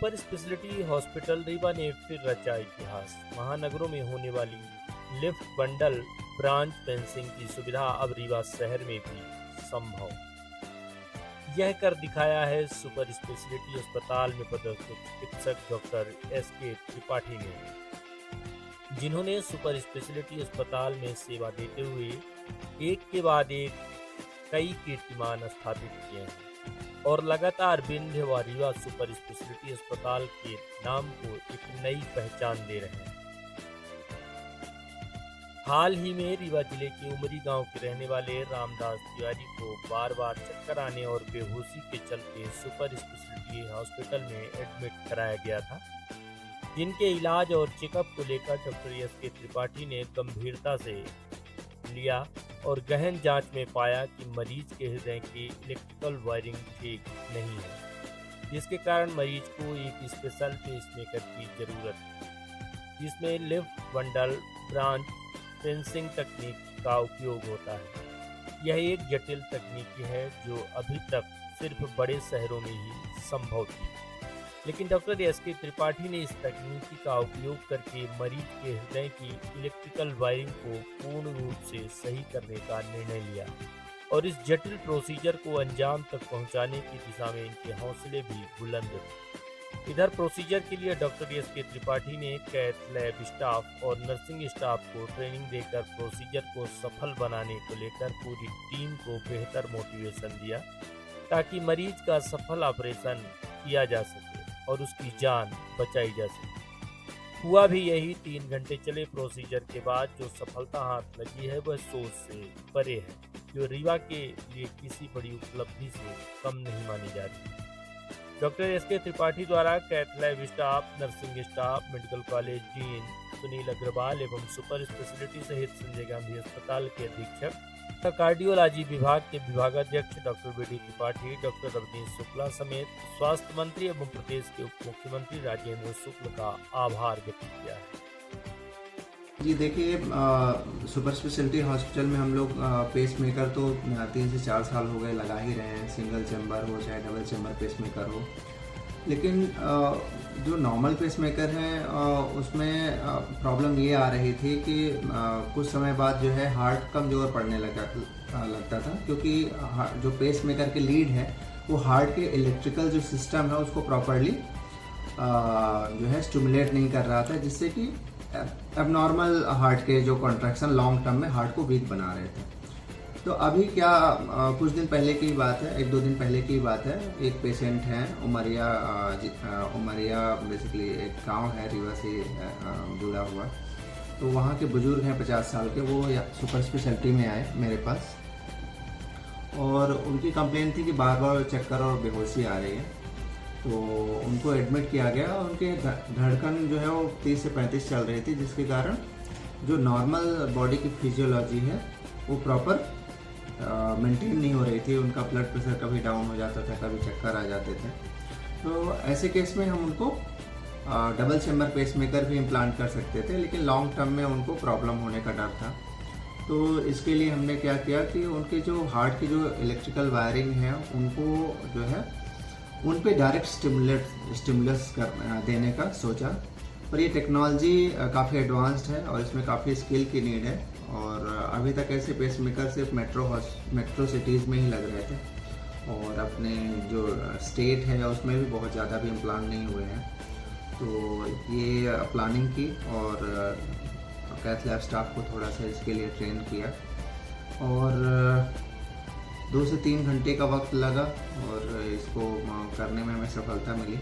Super speciality hospital Rewa ने फिर रचा इतिहास। महानगरों में होने वाली लिफ्ट बंडल ब्रांच फेंसिंग की सुविधा अब रीवा शहर में भी संभव। यह कर दिखाया है सुपर स्पेशलिटी अस्पताल में पदस्थ चिकित्सक डॉक्टर एस.के. त्रिपाठी ने, जिन्होंने सुपर स्पेशलिटी अस्पताल में सेवा देते हुए एक के बाद एक कई कीर्तिमान स्थापित किए हैं और लगातार विंध्य व रीवा सुपर स्पेशलिटी अस्पताल के नाम को एक नई पहचान दे रहे हैं। हाल ही में रीवा जिले के उमरी गांव के रहने वाले रामदास तिवारी को बार बार चक्कर आने और बेहोशी के चलते सुपर स्पेशलिटी हॉस्पिटल में एडमिट कराया गया था, जिनके इलाज और चेकअप को लेकर डॉक्टर एस.के. त्रिपाठी ने गंभीरता से लिया और गहन जांच में पाया कि मरीज के हृदय की इलेक्ट्रिकल वायरिंग ठीक नहीं है, जिसके कारण मरीज को एक स्पेशल पेसमेकर की जरूरत है, जिसमें लिफ्ट बंडल ब्रांच फेंसिंग तकनीक का उपयोग होता है। यह एक जटिल तकनीक है जो अभी तक सिर्फ बड़े शहरों में ही संभव थी, लेकिन डॉक्टर एस.के. त्रिपाठी ने इस तकनीकी का उपयोग करके मरीज के हृदय की इलेक्ट्रिकल वायरिंग को पूर्ण रूप से सही करने का निर्णय लिया और इस जटिल प्रोसीजर को अंजाम तक पहुंचाने की दिशा में इनके हौसले भी बुलंद थे। इधर प्रोसीजर के लिए डॉक्टर एस.के. त्रिपाठी ने कैथ लैब स्टाफ और नर्सिंग स्टाफ को ट्रेनिंग देकर प्रोसीजर को सफल बनाने को लेकर पूरी टीम को बेहतर मोटिवेशन दिया, ताकि मरीज का सफल ऑपरेशन किया जा सके और उसकी जान बचाई जा सके। हुआ भी यही। 3 घंटे चले प्रोसीजर के बाद जो सफलता हाथ लगी है वह सोच से परे है, जो रीवा के लिए किसी बड़ी उपलब्धि से कम नहीं मानी जा रही। Doctor S K. त्रिपाठी द्वारा cath lab staff, nursing staff, medical college dean Sunil Agrawal एवं सुपर स्पेशलिटी सहित संजय गांधी अस्पताल के अधीक्षक, कार्डियोलॉजी विभाग के विभागाध्यक्ष doctor BD. Tripathi, doctor Ravneesh Shukla समेत स्वास्थ्य मंत्री एवं प्रदेश के उप मुख्यमंत्री राजेंद्र शुक्ल का आभार व्यक्त किया है। जी देखिए, सुपर स्पेशलिटी हॉस्पिटल में हम लोग पेस मेकर तो 3 से 4 साल हो गए लगा ही रहे हैं, सिंगल चैम्बर हो चाहे डबल चैम्बर पेस मेकर हो। लेकिन जो नॉर्मल पेस मेकर है उसमें प्रॉब्लम ये आ रही थी कि कुछ समय बाद जो है हार्ट कमज़ोर पड़ने लगता था, क्योंकि जो पेस मेकर के लीड है वो हार्ट के इलेक्ट्रिकल जो सिस्टम है उसको प्रॉपरली जो है स्टिमुलेट नहीं कर रहा था, जिससे कि एबनॉर्मल हार्ट के जो कॉन्ट्रैक्शन लॉन्ग टर्म में हार्ट को वीक बना रहे थे। तो अभी क्या कुछ दिन पहले की बात है, 1-2 दिन पहले की बात है, एक पेशेंट हैं उमरिया बेसिकली एक गांव है रीवा से जुड़ा हुआ, तो वहाँ के बुजुर्ग हैं 50 साल के, वो सुपर स्पेशलिटी में आए मेरे पास और उनकी कंप्लेन थी कि बार बार चक्कर और बेहोशी आ रही है। तो उनको एडमिट किया गया और उनके धड़कन जो है वो 30 से 35 चल रही थी, जिसके कारण जो नॉर्मल बॉडी की फिजियोलॉजी है वो प्रॉपर मेंटेन नहीं हो रही थी। उनका ब्लड प्रेशर कभी डाउन हो जाता था, कभी चक्कर आ जाते थे। तो ऐसे केस में हम उनको डबल चैम्बर पेसमेकर भी इम्प्लांट कर सकते थे, लेकिन लॉन्ग टर्म में उनको प्रॉब्लम होने का डर था। तो इसके लिए हमने क्या किया कि उनके जो हार्ट की जो इलेक्ट्रिकल वायरिंग है उनको जो है उन पे डायरेक्ट स्टिमुलस देने का सोचा। पर ये टेक्नोलॉजी काफ़ी एडवांस्ड है और इसमें काफ़ी स्किल की नीड है, और अभी तक ऐसे पेसमेकर सिर्फ मेट्रो सिटीज़ में ही लग रहे थे और अपने जो स्टेट है उसमें भी बहुत ज़्यादा भी इम्प्लांट नहीं हुए हैं। तो ये प्लानिंग की और कैथ लैब स्टाफ को थोड़ा सा इसके लिए ट्रेन किया और 2 से 3 घंटे का वक्त लगा और इसको करने में हमें सफलता मिली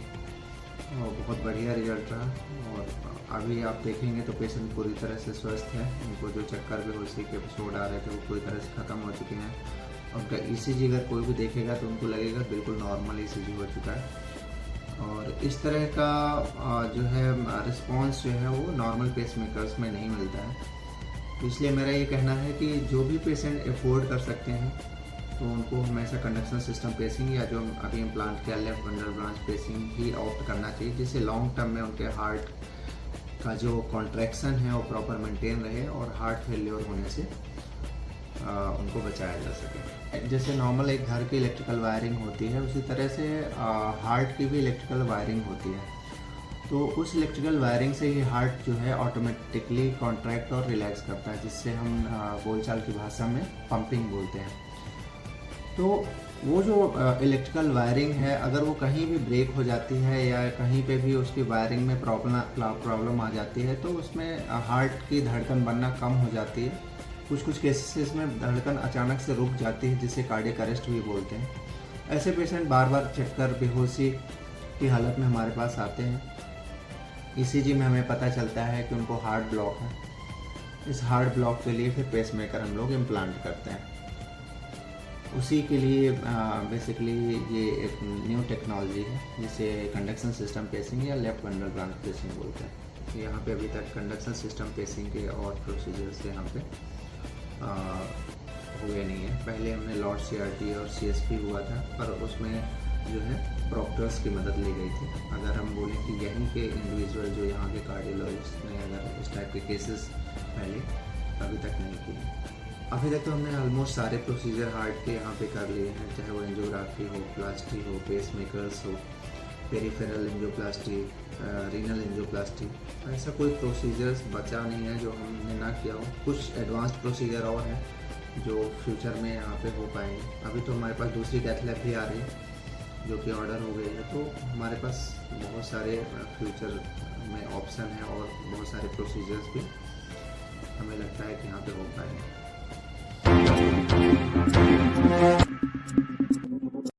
और बहुत बढ़िया रिजल्ट रहा। और अभी आप देखेंगे तो पेशेंट पूरी तरह से स्वस्थ है, उनको जो चक्कर बेहोशी के एपिसोड आ रहे थे वो पूरी तरह से ख़त्म हो चुके हैं। उनका ECG अगर कोई भी देखेगा तो उनको लगेगा बिल्कुल नॉर्मल ECG हो चुका है। और इस तरह का जो है रिस्पॉन्स जो है वो नॉर्मल पेसमेकर्स में नहीं मिलता है। इसलिए मेरा ये कहना है कि जो भी पेशेंट अफोर्ड कर सकते हैं तो उनको हमेशा कंडक्शन सिस्टम पेसिंग या जो अभी इम्प्लांट किया लेफ्ट बंडल ब्रांच पेसिंग ही ऑप्ट करना चाहिए, जिससे लॉन्ग टर्म में उनके हार्ट का जो कॉन्ट्रैक्शन है वो प्रॉपर मेंटेन रहे और हार्ट फेलियर होने से उनको बचाया जा सके। जैसे नॉर्मल एक घर की इलेक्ट्रिकल वायरिंग होती है, उसी तरह से हार्ट की भी इलेक्ट्रिकल वायरिंग होती है। तो उस इलेक्ट्रिकल वायरिंग से ही हार्ट जो है ऑटोमेटिकली कॉन्ट्रैक्ट और रिलैक्स करता है, जिससे हम बोलचाल की भाषा में पंपिंग बोलते हैं। तो वो जो इलेक्ट्रिकल वायरिंग है, अगर वो कहीं भी ब्रेक हो जाती है या कहीं पे भी उसकी वायरिंग में प्रॉब्लम आ जाती है, तो उसमें हार्ट की धड़कन बनना कम हो जाती है। कुछ केसेस में धड़कन अचानक से रुक जाती है, जिसे कार्डियक अरेस्ट भी बोलते हैं। ऐसे पेशेंट बार बार चक्कर, बेहोशी की हालत में हमारे पास आते हैं। ईसीजी में हमें पता चलता है कि उनको हार्ट ब्लॉक है। इस हार्ट ब्लॉक के लिए फिर पेसमेकर हम लोग इम्प्लांट करते हैं। उसी के लिए बेसिकली ये एक न्यू टेक्नोलॉजी है, जिसे कंडक्शन सिस्टम पेसिंग या लेफ्ट बंडल ब्रांच पेसिंग बोलते हैं। यहाँ पे अभी तक कंडक्शन सिस्टम पेसिंग के और प्रोसीजर्स यहाँ पे हुए नहीं है। पहले हमने लॉर्ड CRT और CSP हुआ था, पर उसमें जो है प्रॉक्टर्स की मदद ली गई थी। अगर हम बोलें कि यहीं के इंडिविजुअल जो यहाँ के कार्डियोलॉजिस्ट ने अगर इस टाइप के केसेस पहले अभी तक नहीं किए। अभी तक तो हमने ऑलमोस्ट सारे प्रोसीजर हार्ट के यहाँ पे कर लिए हैं, चाहे वो एंजियोग्राफी हो, प्लास्टी हो, पेसमेकर्स हो, पेरिफेरल एंजियोप्लास्टी, रीनल एंजियोप्लास्टी। ऐसा कोई प्रोसीजर्स बचा नहीं है जो हमने ना किया हो। कुछ एडवांस्ड प्रोसीजर और हैं जो फ्यूचर में यहाँ पे हो पाएंगे। अभी तो हमारे पास दूसरी कैथ लैब भी आ रही है जो कि ऑर्डर हो गई है, तो हमारे पास बहुत सारे फ्यूचर में ऑप्शन है और बहुत सारे प्रोसीजर्स भी हमें लगता है कि यहाँ पे हो पाएंगे।